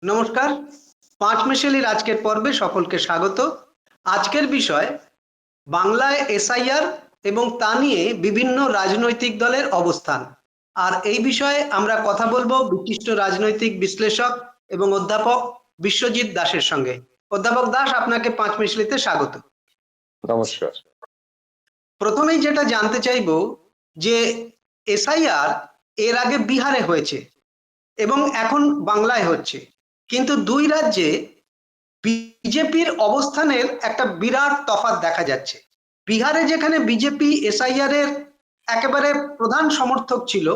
নমস্কার। পাঁচ মিশেলির আজকের পর্বে সকলকে স্বাগত। আজকের বিষয় বাংলায় এসআইআর এবং তা নিয়ে বিভিন্ন রাজনৈতিক দলের অবস্থান। আর এই বিষয়ে আমরা কথা বলবো বিশিষ্ট রাজনৈতিক বিশ্লেষক এবং অধ্যাপক বিশ্বজিৎ দাসের সঙ্গে। অধ্যাপক দাস, আপনাকে পাঁচ মিশলিতে স্বাগত। নমস্কার। প্রথমেই যেটা জানতে চাইবো যে এসআইআর এর আগে বিহারে হয়েছে এবং এখন বাংলায় হচ্ছে, কিন্তু দুই রাজ্যে বিজেপির অবস্থানের একটা বিরাট তফাৎ দেখা যাচ্ছে। বিহারে যেখানে বিজেপি এসআইআর এর একেবারে প্রধান সমর্থক ছিল,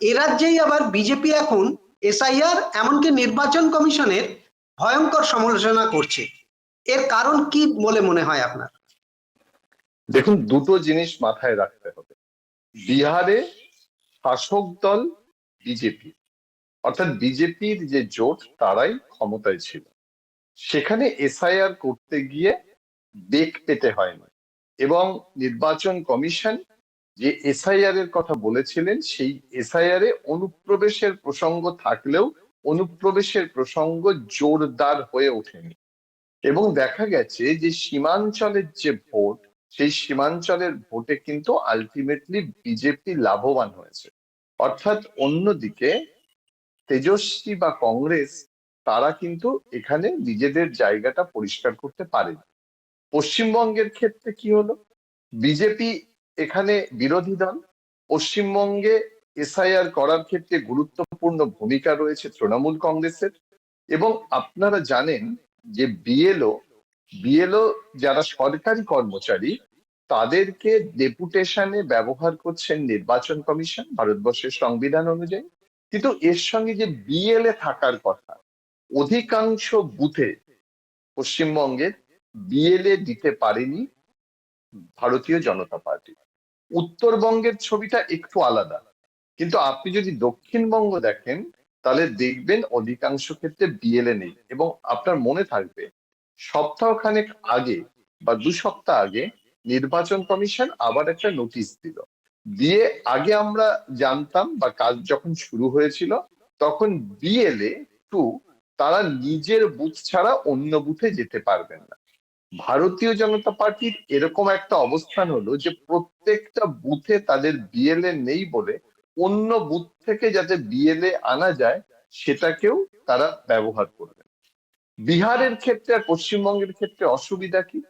এ রাজ্যেই আবার বিজেপি এখন এসআইআর এমনকি নির্বাচন কমিশনের ভয়ঙ্কর সমালোচনা করছে। এর কারণ কি বলে মনে হয় আপনার? দেখুন, দুটো জিনিস মাথায় রাখতে হবে। বিহারে শাসক দল বিজেপি, অর্থাৎ বিজেপির যে জোট তারাই ক্ষমতায় ছিল। সেখানে এসআইআর করতে গিয়ে বেগ পেতে হয়নি, এবং নির্বাচন কমিশন যে এসআইআর এর কথা বলেছিলেন সেই এসআইআর এ অনুপ্রবেশের প্রসঙ্গ থাকলেও অনুপ্রবেশের প্রসঙ্গ জোরদার হয়ে ওঠেনি। এবং দেখা গেছে যে সীমাঞ্চলের যে ভোট, সেই সীমাঞ্চলের ভোটে কিন্তু আলটিমেটলি বিজেপি লাভবান হয়েছে। অর্থাৎ অন্যদিকে তেজস্বী বা কংগ্রেস তারা কিন্তু এখানে নিজেদের জায়গাটা পরিষ্কার করতে পারেনি। পশ্চিমবঙ্গের ক্ষেত্রে কি হলো, বিজেপি এখানে বিরোধী দল, পশ্চিমবঙ্গে এসআইআর করার ক্ষেত্রে গুরুত্বপূর্ণ ভূমিকা রয়েছে তৃণমূল কংগ্রেসের। এবং আপনারা জানেন যে বিএলও যারা সরকারি কর্মচারী, তাদেরকে ডেপুটেশনে ব্যবহার করছেন নির্বাচন কমিশন ভারতবর্ষের সংবিধান অনুযায়ী। কিন্তু এর সঙ্গে যে বিএলএ থাকার কথা, অধিকাংশ বুথে পশ্চিমবঙ্গের বিএলএ দিতে পারেনি ভারতীয় জনতা পার্টি। উত্তরবঙ্গের ছবিটা একটু আলাদা, কিন্তু আপনি যদি দক্ষিণবঙ্গ দেখেন তাহলে দেখবেন অধিকাংশ ক্ষেত্রে বিএলএ নেই। এবং আপনার মনে থাকবে সপ্তাহখানেক আগে বা 2 সপ্তাহ আগে নির্বাচন কমিশন আবার একটা নোটিশ দিল। দিয়ে আগে আমরা জানতাম বা কাজ যখন শুরু হয়েছিল তখন বিএলএ 2 তারা নিজের বুথ ছাড়া অন্য বুথে যেতে পারবেন না। ভারতীয় জনতা পার্টির এরকম একটা অবস্থান হলো যে প্রত্যেকটা বুথে তাদের বিএলএ নেই বলে অন্য বুথ থেকে যাতে বিএলএ আনা যায় সেটাকেও তারা ব্যবহার করবে। বিহারের ক্ষেত্রে আর পশ্চিমবঙ্গের ক্ষেত্রে অসুবিধা কি?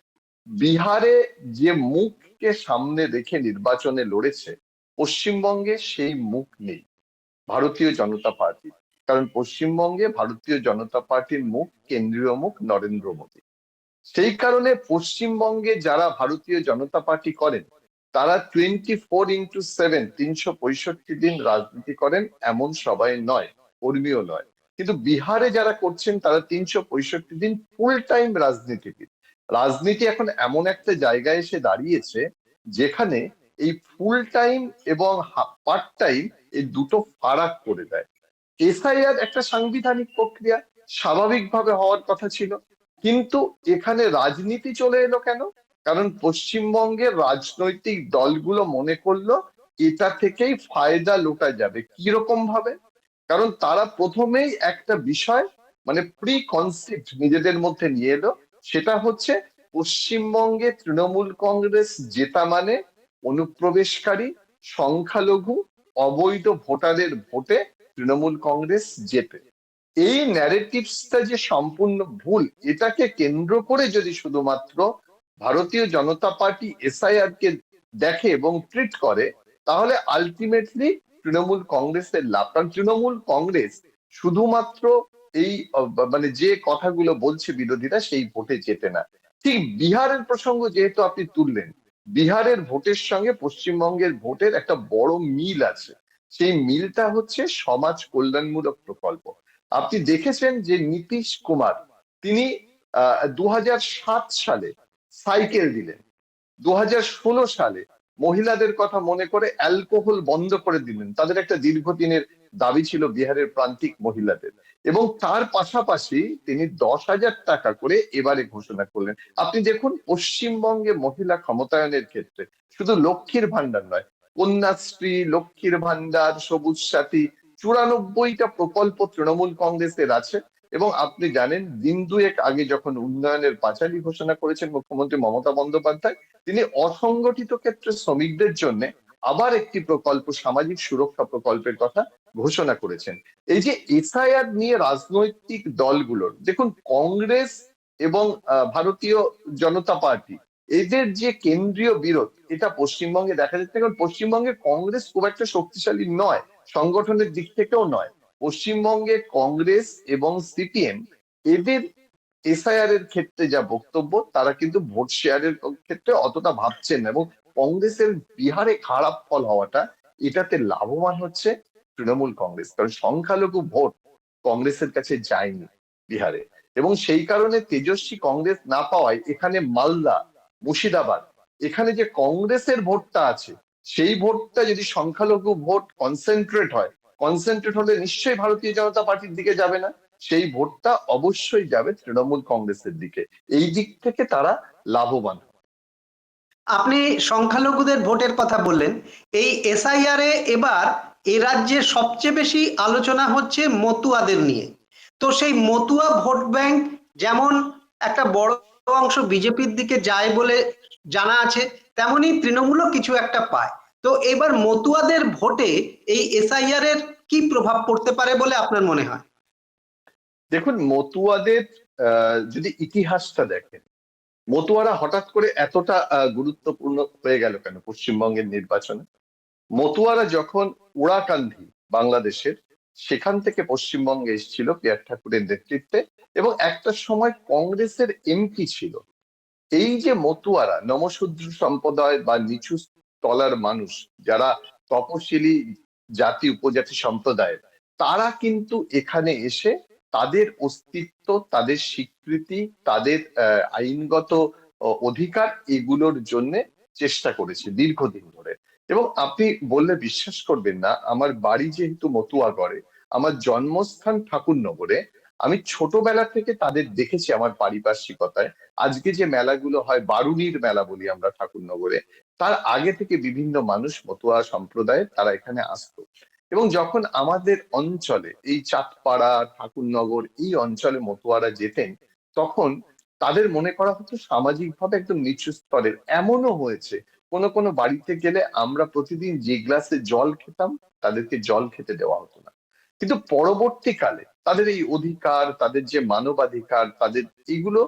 বিহারে যে মুখকে সামনে রেখে নির্বাচনে লড়েছে, পশ্চিমবঙ্গে সেই মুখ নেই ভারতীয় জনতা পার্টি। কারণ পশ্চিমবঙ্গে ভারতীয় জনতা পার্টির মুখ কেন্দ্রীয় মুখ নরেন্দ্র মোদী। সেই কারণে পশ্চিমবঙ্গে যারা ভারতীয় জনতা পার্টি করেন তারা 24x7 365 দিন রাজনীতি করেন এমন সবাই নয়, কর্মীও নয়। কিন্তু বিহারে যারা করছেন তারা 365 দিন ফুল টাইম রাজনীতিবিদ। রাজনীতি এখন এমন একটা জায়গায় এসে দাঁড়িয়েছে যেখানে এই ফুল টাইম এবং পার্ট টাইম এই দুটো ফারাক করে দেয়। এসআইআর একটা সাংবিধানিক প্রক্রিয়া, স্বাভাবিকভাবে হওয়ার কথা ছিল, কিন্তু এখানে রাজনীতি চলে এলো কেন? কারণ পশ্চিমবঙ্গের রাজনৈতিক দলগুলো মনে করলো এটা থেকেই ফায়দা লোটা যাবে। কিরকম ভাবে? কারণ তারা প্রথমেই একটা বিষয় মানে প্রি কনসেপ্ট নিজেদের মধ্যে নিয়ে এলো, সেটা হচ্ছে পশ্চিমবঙ্গে তৃণমূল কংগ্রেস জেতা মানে অনুপ্রবেশকারী, সংখ্যালঘু, অবৈধ ভোটারের ভোটে তৃণমূল কংগ্রেস জেতে। এই ন্যারেটিভসটা যে সম্পূর্ণ ভুল, এটাকে কেন্দ্র করে যদি শুধুমাত্র ভারতীয় জনতা পার্টি এসআইআর কে দেখে এবং ট্রিট করে, তাহলে আলটিমেটলি তৃণমূল কংগ্রেসের লাভ। কারণ তৃণমূল কংগ্রেস শুধুমাত্র এই মানে যে কথাগুলো বলছে বিরোধীরা সেই ভোটে জেতে না। ঠিক বিহারের প্রসঙ্গ যেহেতু আপনি তুললেন, বিহারের ভোটের সঙ্গে পশ্চিমবঙ্গের ভোটের একটা বড় মিল আছে। সেই মিলটা হচ্ছে সমাজ কল্যাণমূলক প্রকল্প। আপনি দেখেছেন যে নীতিশ কুমার তিনি 2007 সালে সাইকেল দিলেন, 2016 সালে মহিলাদের কথা মনে করে অ্যালকোহল বন্ধ করে দিলেন। তাদের একটা দীর্ঘদিনের দাবি ছিল বিহারের প্রান্তিক মহিলাদের। এবং তার পাশাপাশি তিনি 10,000 টাকা করে এবারে ঘোষণা করলেন। আপনি দেখুন পশ্চিমবঙ্গে মহিলা ক্ষমতায়নের ক্ষেত্রে শুধু লক্ষ্মীর ভান্ডার নয়, কন্যাশ্রী, লক্ষ্মীর ভান্ডার, সবুজ সাথী, 94টা প্রকল্প তৃণমূল কংগ্রেসের আছে। এবং আপনি জানেন দিন দুয়েক আগে যখন উন্নয়নের পাঁচালী ঘোষণা করেছেন মুখ্যমন্ত্রী মমতা বন্দ্যোপাধ্যায়, তিনি অসংগঠিত ক্ষেত্রে শ্রমিকদের জন্য আবার একটি প্রকল্প, সামাজিক সুরক্ষা প্রকল্পের কথা ঘোষণা করেছেন। এই যে এসআইআর নিয়ে রাজনৈতিক দলগুলোর, দেখুন কংগ্রেস এবং ভারতীয় জনতা পার্টি, এদের যে কেন্দ্রীয় বিরোধ, এটা পশ্চিমবঙ্গে দেখা যাচ্ছে। কারণ পশ্চিমবঙ্গে কংগ্রেস খুব একটা শক্তিশালী নয়, সংগঠনের দিক থেকেও নয়। পশ্চিমবঙ্গে কংগ্রেস এবং সিপিএম, এদের এসআইআর এর ক্ষেত্রে যা বক্তব্য, তারা কিন্তু ভোট শেয়ারের ক্ষেত্রে অতটা ভাবছেন না। এবং কংগ্রেসের বিহারে খারাপ ফল হওয়াটা, এটাতে লাভবান হচ্ছে তৃণমূল কংগ্রেস, কারণ সংখ্যালঘু ভোট কংগ্রেসের কাছে যায়নি বিহারে। এবং সেই কারণে তেজস্বী কংগ্রেস না পাওয়ায় এখানে মালদা, মুর্শিদাবাদ, এখানে যে কংগ্রেসের ভোটটা আছে, সেই ভোটটা যদি সংখ্যালঘু ভোট কনসেন্ট্রেট হলে নিশ্চয়ই ভারতীয় জনতা পার্টির দিকে যাবে না, সেই ভোটটা অবশ্যই যাবে তৃণমূল কংগ্রেসের দিকে। এই দিক থেকে তারা লাভবান। আপনি সংখ্যালঘুদের ভোটের কথা বললেন। এই এসআইআর এ এবার এ রাজ্যে সবচেয়ে বেশি আলোচনা হচ্ছে মতুয়াদের নিয়ে। তো সেই মতুয়া ভোট ব্যাংক যেমন একটা বড় অংশ বিজেপির দিকে যায় বলে জানা আছে, তেমনি তৃণমূলও কিছু একটা পায়। তো এবার মতুয়াদের ভোটে এই এসআইআর এর কি প্রভাব পড়তে পারে বলে আপনার মনে হয়? দেখুন, মতুয়াদের যদি ইতিহাসটা দেখেন, মতুয়ারা হঠাৎ করে এতটা গুরুত্বপূর্ণ হয়ে গেল কেন পশ্চিমবঙ্গের নির্বাচনে? মতুয়ারা যখন ওরাকান্দি, বাংলাদেশের, সেখান থেকে পশ্চিমবঙ্গে এসেছিল পিয়ার ঠাকুরের নেতৃত্বে, এবং একটা সময় কংগ্রেসের এমপি ছিল। এই যে মতুয়ারা, নমশূদ্র সম্প্রদায় বা নিচু তলার মানুষ, যারা তপশিলি জাতি উপজাতি সম্প্রদায়ের, তারা কিন্তু এখানে এসে তাদের অস্তিত্ব, তাদের স্বীকৃতি, তাদের আইনগত অধিকার, এগুলোর জন্য চেষ্টা করেছে দীর্ঘদিন ধরে। এবং আপনি বললে বিশ্বাস করবেন না, আমার বাড়ি যেহেতু মতুয়াগড়ে, আমার জন্মস্থান ঠাকুরনগরে, আমি ছোটবেলা থেকে তাদের দেখেছি আমার পারিপার্শ্বিকতায়। আজকে যে মেলাগুলো হয়, বারুণীর মেলা বলি আমরা ঠাকুরনগরে, তার আগে থেকে বিভিন্ন মানুষ মতুয়া সম্প্রদায়ের তারা এখানে আসতো। এবং যখন আমাদের অঞ্চলে এই চাঁদপাড়া, ঠাকুরনগর, এই অঞ্চলে মতুয়ারা যেতেন, তখন তাদের মনে করা হতো সামাজিকভাবে একদম নিচু স্তরের। এমনও হয়েছে কোনো কোনো বাড়িতে গেলে আমরা প্রতিদিন যে গ্লাসে জল খেতাম, তাদেরকে জল খেতে দেওয়া হতো না। কিন্তু পরবর্তীকালে তাদের এই অধিকার, তাদের যে মানবাধিকার, তাদের এইগুলো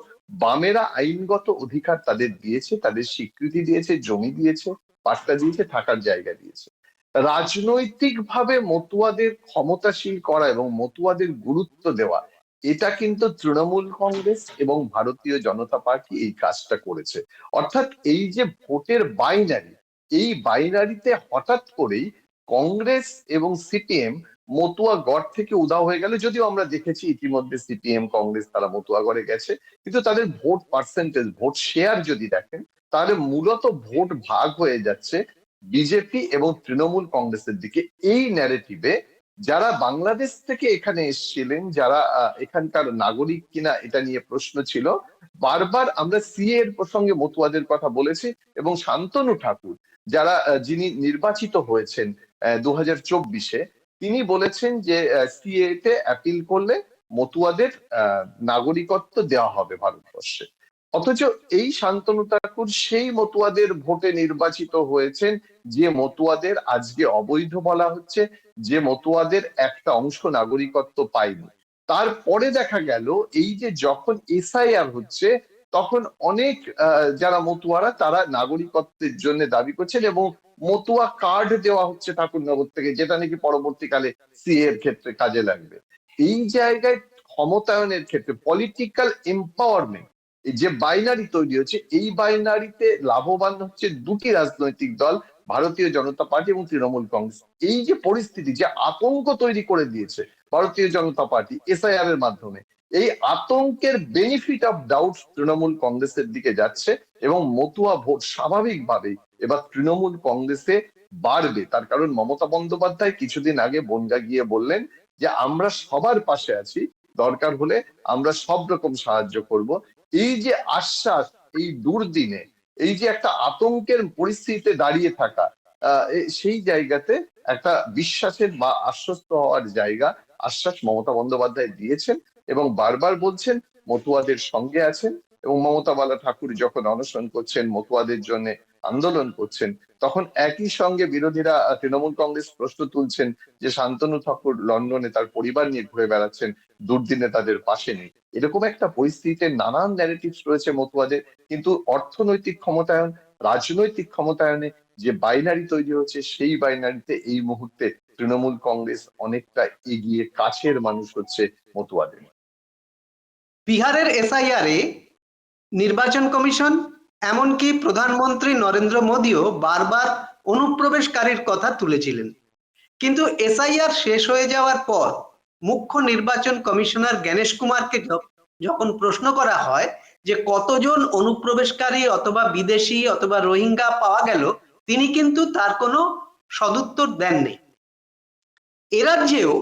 বামেরা আইনগত অধিকার তাদের দিয়েছে, তাদের স্বীকৃতি দিয়েছে, জমি দিয়েছে, পাট্টা দিয়েছে, থাকার জায়গা দিয়েছে। রাজনৈতিকভাবে মতুয়াদের ক্ষমতাশীল করা এবং মতুয়াদের গুরুত্ব দেওয়া, এটা কিন্তু তৃণমূল কংগ্রেস এবং ভারতীয় জনতা পার্টি এই কাজটা করেছে। অর্থাৎ এই যে ভোটের বাইনারি, এই বাইনারিতে হঠাৎ করেই কংগ্রেস এবং সিপিএম মতুয়া গড় থেকে উধাও হয়ে গেল। যদিও আমরা দেখেছি ইতিমধ্যে সিপিএম, কংগ্রেস তারা মতুয়া গড়ে গেছে, কিন্তু তাদের ভোট পার্সেন্টেজ, ভোট শেয়ার যদি দেখেন, তাহলে মূলত ভোট ভাগ হয়ে যাচ্ছে বিজেপি এবং তৃণমূল কংগ্রেসের দিকে। এই ন্যারেটিভে যারা বাংলাদেশ থেকে এখানে এসেছিলেন, যারা এখানকার নাগরিক কিনা এটা নিয়ে প্রশ্ন ছিল, বারবার আমরা সিএ এর প্রসঙ্গে মতুয়াদের কথা বলেছি। এবং শান্তনু ঠাকুর, যারা যিনি নির্বাচিত হয়েছেন 2024-এ, তিনি বলেছেন যে সিএ তে অ্যাপিল করলে মতুয়াদের নাগরিকত্ব দেওয়া হবে ভারতবর্ষে। অথচ এই শান্তনু ঠাকুর সেই মতুয়াদের ভোটে নির্বাচিত হয়েছেন, যে মতুয়াদের আজকে অবৈধ বলা হচ্ছে, যে মতুয়াদের একটা অংশ নাগরিকত্ব পায়নি। তারপরে দেখা গেল এই যে যখন এসআইআর হচ্ছে, তখন অনেক যারা মতুয়ারা তারা নাগরিকত্বের জন্য দাবি করছেন, এবং মতুয়া কার্ড দেওয়া হচ্ছে ঠাকুরনগর থেকে, যেটা নাকি পরবর্তীকালে সিএ এর ক্ষেত্রে কাজে লাগবে। এই জায়গায় ক্ষমতায়নের ক্ষেত্রে পলিটিক্যাল এম্পাওয়ারমেন্ট, যে বাইনারি তৈরি হচ্ছে, এই বাইনারিতে লাভবান হচ্ছে দুটি রাজনৈতিক দল, ভারতীয় জনতা পার্টি এবং তৃণমূল কংগ্রেস। এই যে পরিস্থিতি, যে আতঙ্ক তৈরি করে দিয়েছে ভারতীয় জনতা পার্টি এসআইআর এর মাধ্যমে, এই আতঙ্কের বেনিফিট অফ ডাউট তৃণমূল কংগ্রেসের দিকে যাচ্ছে, এবং মতুয়া ভোট স্বাভাবিকভাবেই এবার তৃণমূল কংগ্রেসে বাড়বে। তার কারণ মমতা বন্দ্যোপাধ্যায় কিছুদিন আগে বনগা গিয়ে বললেন যে আমরা সবার পাশে আছি, দরকার হলে আমরা সব রকম সাহায্য করব। এই যে আশ্বাস, এই দুর্দিনে, এই যে একটা আতঙ্কের পরিস্থিতিতে দাঁড়িয়ে থাকা, সেই জায়গাতে একটা বিশ্বাসের বা আশ্বস্ত হওয়ার জায়গা, আশ্বাস মমতা বন্দ্যোপাধ্যায় দিয়েছেন। এবং বারবার বলছেন মতুয়াদের সঙ্গে আছেন। এবং মমতা বালা ঠাকুর যখন অনশন করছেন, মতুয়াদের জন্য আন্দোলন করছেন, তখন একই সঙ্গে বিরোধীরা তৃণমূল কংগ্রেস প্রশ্ন তুলছেন যে শান্তনু ঠাকুর লন্ডনে তার পরিবার নিয়ে ঘুরে বেড়াচ্ছেন, দুর্দিনে তাদের পাশে নেই। এরকম একটা পরিস্থিতিতে নানান ন্যারেটিভস রয়েছে মতুয়াদের, কিন্তু অর্থনৈতিক ক্ষমতায়ন, রাজনৈতিক ক্ষমতায়নে যে বাইনারি তৈরি হচ্ছে, সেই বাইনারিতে এই মুহূর্তে তৃণমূল কংগ্রেস অনেকটা এগিয়ে, কাছের মানুষ হচ্ছে মতুয়াদের। বিহারের এসআইআর এ নির্বাচন কমিশন, এমনকি প্রধানমন্ত্রী নরেন্দ্র মোদীও বারবার অনুপ্রবেশকারীর কথা তুলেছিলেন। কিন্তু এসআইআর শেষ হয়ে যাওয়ার পর মুখ্য নির্বাচন কমিশনার জ্ঞানেশ কুমারকে যখন প্রশ্ন করা হয় যে কতজন অনুপ্রবেশকারী অথবা বিদেশি অথবা রোহিঙ্গা পাওয়া গেল, তিনি কিন্তু তার কোনো সদুত্তর দেননি। এ রাজ্যেও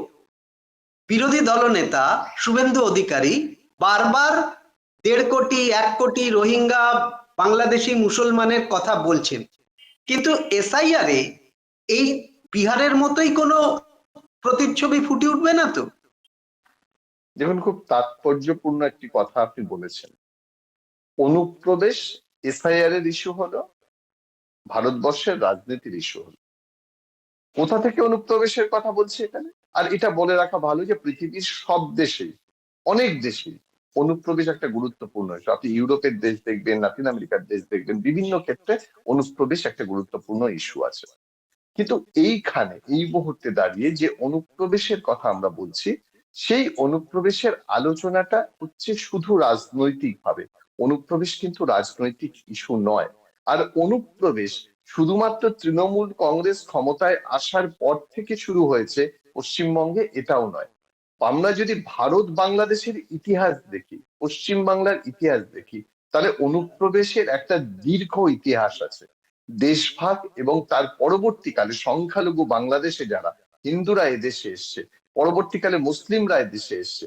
বিরোধী দলনেতা শুভেন্দু অধিকারী বারবার 1.5 কোটি 1 কোটি রোহিঙ্গা বাংলাদেশি মুসলমানের কথা বলছেন, কিন্তু এসআইআর এ এই বিহারের মতোই কোনো প্রতিচ্ছবি ফুটে উঠবে না তো? দেখুন, খুব তাৎপর্যপূর্ণ একটি কথা আপনি বলেছেন। অনুপ্রবেশ এসআইআর এর ইস্যু হলো, ভারতবর্ষের রাজনীতির ইস্যু হলো। কোথা থেকে অনুপ্রবেশের কথা বলছি এখানে? আর এটা বলে রাখা ভালো যে পৃথিবীর সব দেশেই, অনেক দেশেই অনুপ্রবেশ একটা গুরুত্বপূর্ণ ইস্যু। আপনি ইউরোপের দেশ দেখবেন, লাতিন আমেরিকার দেশ দেখবেন, বিভিন্ন ক্ষেত্রে অনুপ্রবেশ একটা গুরুত্বপূর্ণ ইস্যু আছে। কিন্তু এইখানে এই মুহূর্তে দাঁড়িয়ে যে অনুপ্রবেশের কথা আমরা বলছি, সেই অনুপ্রবেশের আলোচনাটা হচ্ছে শুধু রাজনৈতিক ভাবে। অনুপ্রবেশ কিন্তু রাজনৈতিক ইস্যু নয়। আর অনুপ্রবেশ শুধুমাত্র তৃণমূল কংগ্রেস ক্ষমতায় আসার পর থেকে শুরু হয়েছে পশ্চিমবঙ্গে, এটাও নয়। আমরা যদি ভারত বাংলাদেশের ইতিহাস দেখি, পশ্চিম বাংলার ইতিহাস দেখি, তাহলে অনুপ্রবেশের একটা দীর্ঘ ইতিহাস আছে। দেশভাগ এবং তার পরবর্তীকালে সংখ্যালঘু বাংলাদেশে যারা হিন্দুরা এদেশে এসছে, পরবর্তীকালে মুসলিমরা এদেশে এসছে,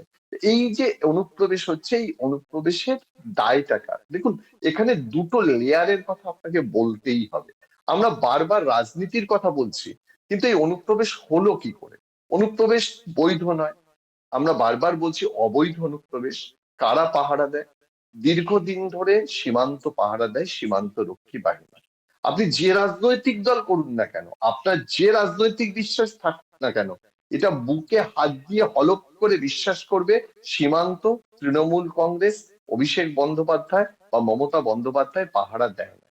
এই যে অনুপ্রবেশ হচ্ছে, এই অনুপ্রবেশের দায়টা কার? দেখুন, এখানে দুটো লেয়ারের কথা আপনাকে বলতেই হবে। আমরা বারবার রাজনীতির কথা বলছি, কিন্তু এই অনুপ্রবেশ হলো কি করে? অনুপ্রবেশ বৈধ নয়, আমরা বারবার বলছি অবৈধ অনুপ্রবেশ। কারা পাহারা দেয়? দীর্ঘদিন ধরে সীমান্ত পাহারা দেয় সীমান্ত রক্ষী বাহিনী। আপনি যে রাজনৈতিক দল করুন না কেন, আপনার যে রাজনৈতিক বিশ্বাস থাকুক না কেন, এটা বুকে হাত দিয়ে হলফ করে বিশ্বাস করবে সীমান্ত তৃণমূল কংগ্রেস, অভিষেক বন্দ্যোপাধ্যায় বা মমতা বন্দ্যোপাধ্যায় পাহারা দেয় না।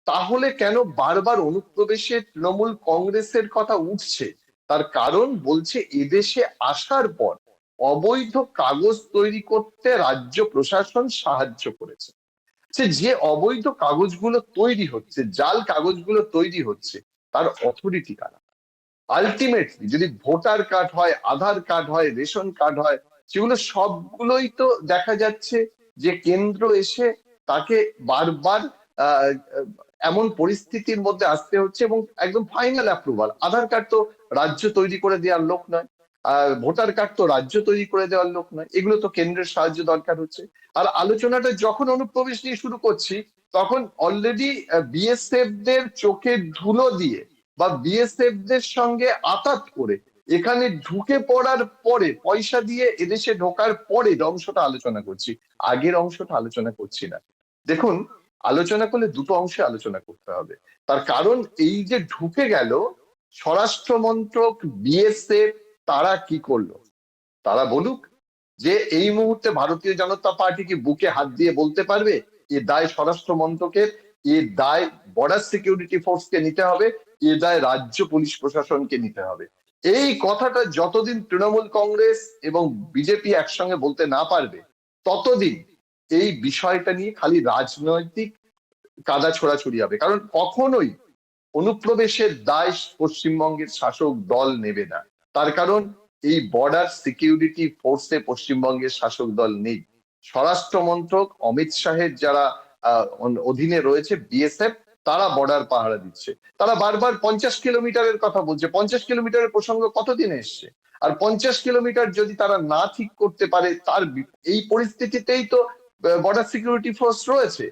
তাহলে কেন বারবার অনুপ্রবেশে তৃণমূল কংগ্রেসের কথা উঠছে? তার কারণ বলছে এদেশে আসার পর অবৈধ কাগজ তৈরি করতে রাজ্য প্রশাসন সাহায্য করেছে। যে অবৈধ কাগজগুলো তৈরি হচ্ছে, জাল কাগজগুলো তৈরি হচ্ছে, তার অথরিটি কারা? আলটিমেটলি যদি ভোটার কার্ড হয়, আধার কার্ড হয়, রেশন কার্ড হয়, সেগুলো সবগুলোই তো দেখা যাচ্ছে যে কেন্দ্র এসে তাকে বারবার আহ এমন পরিস্থিতির মধ্যে আসতে হচ্ছে এবং একদম ফাইনাল অ্যাপ্রুভাল। আধার কার্ড তো রাজ্য তৈরি করে দেওয়ার লোক নয়, ভোটার কার্ড তো রাজ্য তৈরি করে দেওয়ার লোক নয়, এগুলো তো কেন্দ্রের সাহায্য দরকার হচ্ছে। আর আলোচনাটা যখন অনুপ্রবেশ নিয়ে শুরু করছি, তখন অলরেডি বিএসএফ দের চোখে ধুলো দিয়ে বা বিএসএফ দের সঙ্গে আতাত করে এখানে ঢুকে পড়ার পরে, পয়সা দিয়ে এদেশে ঢোকার পরে অংশটা আলোচনা করছি, আগের অংশটা আলোচনা করছি না। দেখুন, আলোচনা করলে দুটো অংশে আলোচনা করতে হবে। তার কারণ এই যে ঢুকে গেল, স্বরাষ্ট্র মন্ত্রক, বিএসএফ, তারা কি করলো? তারা বলুক। যে এই মুহূর্তে ভারতীয় জনতা পার্টি কি বুকে হাত দিয়ে বলতে পারবে এ দায় স্বরাষ্ট্র মন্ত্রকের, এ দায় বর্ডার সিকিউরিটি ফোর্সকে নিতে হবে, এ দায় রাজ্য পুলিশ প্রশাসনকে নিতে হবে? এই কথাটা যতদিন তৃণমূল কংগ্রেস এবং বিজেপি একসঙ্গে বলতে না পারবে, ততদিন এই বিষয়টা নিয়ে খালি রাজনৈতিক কাদা ছোড়াছুড়ি হবে। কারণ কখনোই অনুপ্রবেশের দায় পশ্চিমবঙ্গের শাসক দল নেবে না। তার কারণ এই বর্ডার সিকিউরিটি ফোর্সে পশ্চিমবঙ্গের শাসক দল নেই। স্বরাষ্ট্র মন্ত্রক, অমিত শাহের যারা অধীনে রয়েছে বিএসএফ, তারা বর্ডার পাহারা দিচ্ছে। তারা বারবার 50 কিলোমিটারের কথা বলছে। 50 কিলোমিটারের প্রসঙ্গ কতদিন এসছে? আর 50 কিলোমিটার যদি তারা না ঠিক করতে পারে, তার এই পরিস্থিতিতেই তো বর্ডার সিকিউরিটি ফোর্স রয়েছে।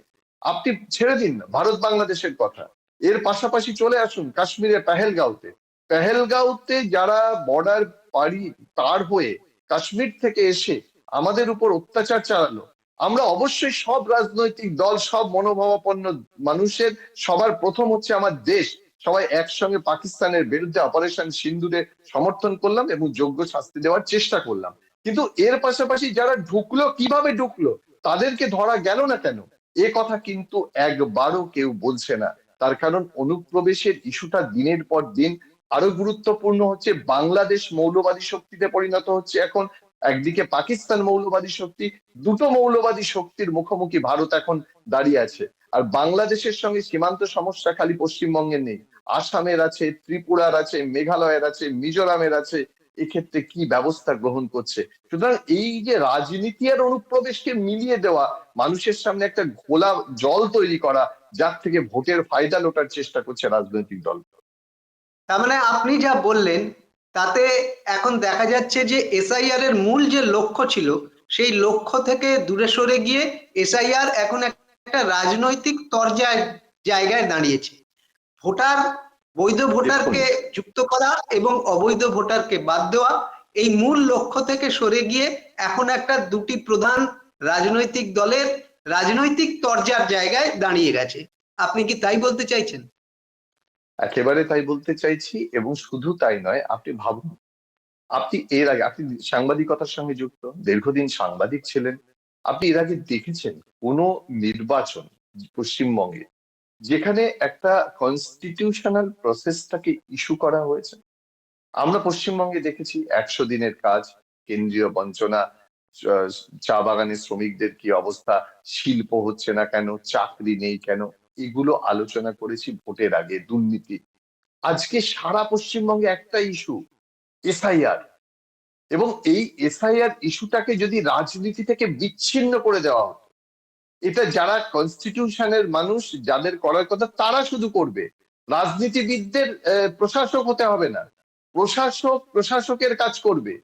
আপনি ছেড়ে দিন না ভারত বাংলাদেশের কথা, এর পাশাপাশি চলে আসুন কাশ্মীরের পেহেলগাঁওতে। পেহেলগাঁওতে যারা বর্ডার পাড়ি পার হয়ে কাশ্মীর থেকে এসে আমাদের উপর অত্যাচার চালালো, আমরা অবশ্যই সব রাজনৈতিক দল, সব মনোভাবাপন্ন মানুষের সবার প্রথম হচ্ছে আমার দেশ, সবাই একসঙ্গে পাকিস্তানের বিরুদ্ধে অপারেশন সিন্দুরে সমর্থন করলাম এবং যোগ্য শাস্তি দেওয়ার চেষ্টা করলাম। কিন্তু এর পাশাপাশি যারা ঢুকলো, কিভাবে ঢুকলো, তাদেরকে ধরা গেল না কেন, এ কথা কিন্তু একবারও কেউ বলছে না। তার কারণ অনুপ্রবেশের ইস্যুটা দিনের পর দিন আরো গুরুত্বপূর্ণ হচ্ছে। বাংলাদেশ মৌলবাদী শক্তিতে পরিণত হচ্ছে এখন, একদিকে পাকিস্তান মৌলবাদী শক্তি, দুটো মৌলবাদী শক্তির মুখোমুখি ভারত এখন দাঁড়িয়ে আছে। আর বাংলাদেশের সঙ্গে সীমান্ত সমস্যা খালি পশ্চিমবঙ্গের নেই, আসামের আছে, ত্রিপুরার আছে, মেঘালয়ের আছে, মিজোরামের আছে। এক্ষেত্রে কি ব্যবস্থা গ্রহণ করছে? সুতরাং এই যে রাজনীতি আর অনুপ্রবেশকে মিলিয়ে দেওয়া, মানুষের সামনে একটা ঘোলা জল তৈরি করা, যার থেকে ভোটের ফায়দা লোটার চেষ্টা করছে রাজনৈতিক দল। তার মানে আপনি যা বললেন তাতে এখন দেখা যাচ্ছে যে এসআইআর এর মূল যে লক্ষ্য ছিল সেই লক্ষ্য থেকে দূরে সরে গিয়ে এসআইআর এখন একটা রাজনৈতিক তরজায় জায়গায় দাঁড়িয়েছে। ভোটার, বৈধ ভোটারকে যুক্ত করা এবং অবৈধ ভোটারকে বাদ দেওয়া, এই মূল লক্ষ্য থেকে সরে গিয়ে এখন একটা দুটি প্রধান রাজনৈতিক দলের রাজনৈতিক তরজার জায়গায় দাঁড়িয়ে গেছে। আপনি কি তাই বলতে চাইছেন? একেবারে তাই বলতে চাইছি, এবং শুধু তাই নয়, আপনি ভাবুন, আপনি এর আগে, আপনি সাংবাদিকতার সঙ্গে যুক্ত, দীর্ঘদিন সাংবাদিক ছিলেন, আপনি এর আগে দেখেছেন কোন নির্বাচন পশ্চিমবঙ্গে যেখানে একটা কনস্টিটিউশনাল প্রসেসটাকে ইস্যু করা হয়েছে? আমরা পশ্চিমবঙ্গে দেখেছি 100 দিনের কাজ, কেন্দ্রীয় বঞ্চনা, আহ, চা বাগানের শ্রমিকদের কি অবস্থা, শিল্প হচ্ছে না কেন, চাকরি নেই কেন, এগুলো আলোচনা করেছি ভোটের আগে, দুর্নীতি। আজকে সারা পশ্চিমবঙ্গে একটা ইস্যু, এসআইআর। এবং এই এসআইআর ইস্যুটাকে যদি রাজনীতি থেকে বিচ্ছিন্ন করে দেওয়া হতো, এটা যারা কনস্টিটিউশনের মানুষ, যাদের করার কথা তারা শুধু করবে, রাজনীতিবিদদের প্রশাসক হতে হবে না, প্রশাসক প্রশাসকের কাজ করবে,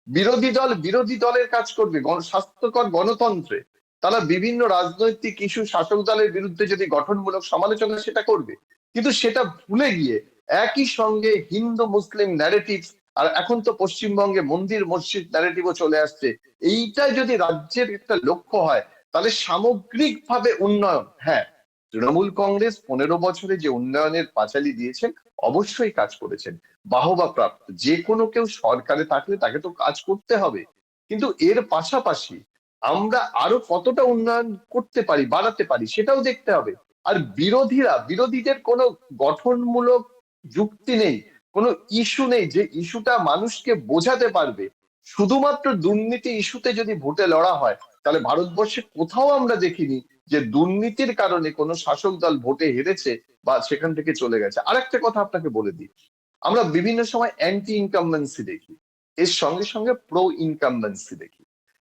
বিরোধী দল বিরোধী দলের কাজ করবে, স্বাস্থ্যকর গণতন্ত্রে তারা বিভিন্ন রাজনৈতিক ইস্যু শাসক দলের বিরুদ্ধে যদি গঠনমূলক সমালোচনা সেটা করবে। কিন্তু সেটা ভুলে গিয়ে একই সঙ্গে হিন্দু মুসলিম ন্যারেটিভ, আর এখন তো পশ্চিমবঙ্গে মন্দির মসজিদ ন্যারেটিভও চলে আসছে, এইটাই যদি রাজ্যের একটা লক্ষ্য হয়, তাহলে সামগ্রিকভাবে উন্নয়ন, হ্যাঁ, তৃণমূল কংগ্রেস 15 বছরে যে উন্নয়নের পাঁচালী দিয়েছেন, অবশ্যই কাজ করেছেন, বাহবা প্রাপ্ত। যে কোনো কেউ সরকারে থাকলে তাকে তো কাজ করতে হবে, কিন্তু এর পাশাপাশি আমরা আরো কতটা উন্নয়ন করতে পারি, বাড়াতে পারি, সেটাও দেখতে হবে। আর বিরোধীদের কোনো গঠনমূলক যুক্তি নেই, কোনো ইস্যু নেই যে ইস্যুটা মানুষকে বোঝাতে পারবে। শুধুমাত্র দুর্নীতি ইস্যুতে যদি ভোটে লড়া হয়, তাহলে ভারতবর্ষে কোথাও আমরা দেখিনি যে দুর্নীতির কারণে কোনো শাসক দল ভোটে হেরেছে বা সেখান থেকে চলে গেছে। আরেকটা কথা আপনাকে বলে দিই, আমরা বিভিন্ন সময় অ্যান্টি ইনকামবেন্সি দেখি, এর সঙ্গে সঙ্গে প্রো ইনকামবেন্সি দেখি।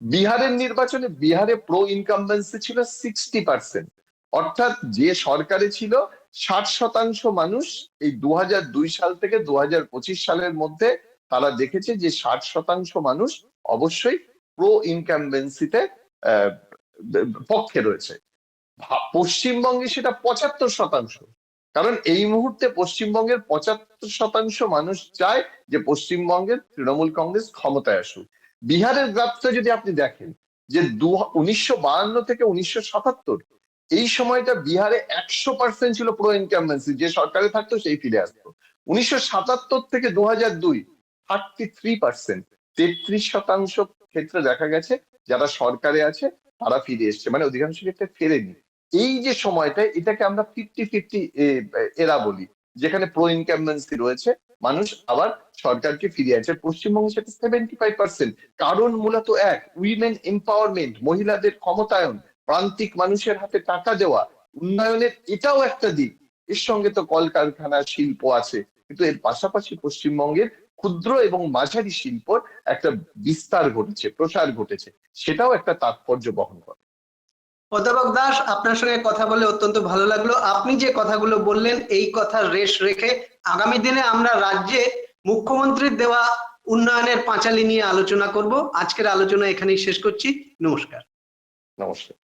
বিহারের নির্বাচনে বিহারে প্রো ইনকামবেন্সি ছিল 60%, অর্থাৎ যে সরকারে ছিল 60% মানুষ এই 2002 সাল থেকে 2025 সালের মধ্যে তারা দেখেছে যে 60% মানুষ অবশ্যই প্রো ইনকামবেন্সিতে পক্ষে রয়েছে। পশ্চিমবঙ্গে সেটা 75%। কারণ এই মুহূর্তে পশ্চিমবঙ্গের 75% মানুষ চায় যে পশ্চিমবঙ্গের তৃণমূল কংগ্রেস ক্ষমতায় আসুক। বিহারের গ্রাফটা যদি আপনি দেখেন, যে 1952 থেকে 1977 এই সময়টা বিহারে 100% ছিল প্রো ইনকামবেন্সি, যে সরকারে থাকতো সেই ফিরে আসতো। 1977 থেকে 2002 33%, 33% ক্ষেত্রে দেখা গেছে যারা সরকারে আছে তারা ফিরে এসছে, মানে অধিকাংশ ক্ষেত্রে ফেরেনি। এই যে সময়টা, এটাকে আমরা 50-50 এরা বলি, যেখানে প্রো ইনকামবেন্সি রয়েছে, মানুষ আবার সরকারকে ফিরিয়ে আছে। পশ্চিমবঙ্গে সেটা 75%। কারণ মূলত এক, উইমেন এম্পাওয়ারমেন্ট, মহিলাদের ক্ষমতায়ন, প্রান্তিক মানুষের হাতে টাকা দেওয়া, উন্নয়নের এটাও একটা দিক। এর সঙ্গে তো কলকারখানা, শিল্প আছে, কিন্তু এর পাশাপাশি পশ্চিমবঙ্গের ক্ষুদ্র এবং মাঝারি শিল্পর একটা বিস্তার ঘটেছে, প্রসার ঘটেছে, সেটাও একটা তাৎপর্য বহন করে। অধ্যাপক দাস, আপনার সঙ্গে কথা বলে অত্যন্ত ভালো লাগলো। আপনি যে কথাগুলো বললেন এই কথার রেশ রেখে আগামী দিনে আমরা রাজ্যে মুখ্যমন্ত্রীর দেওয়া উন্নয়নের পাঁচালী নিয়ে আলোচনা করব। আজকের আলোচনা এখানেই শেষ করছি। নমস্কার। নমস্কার।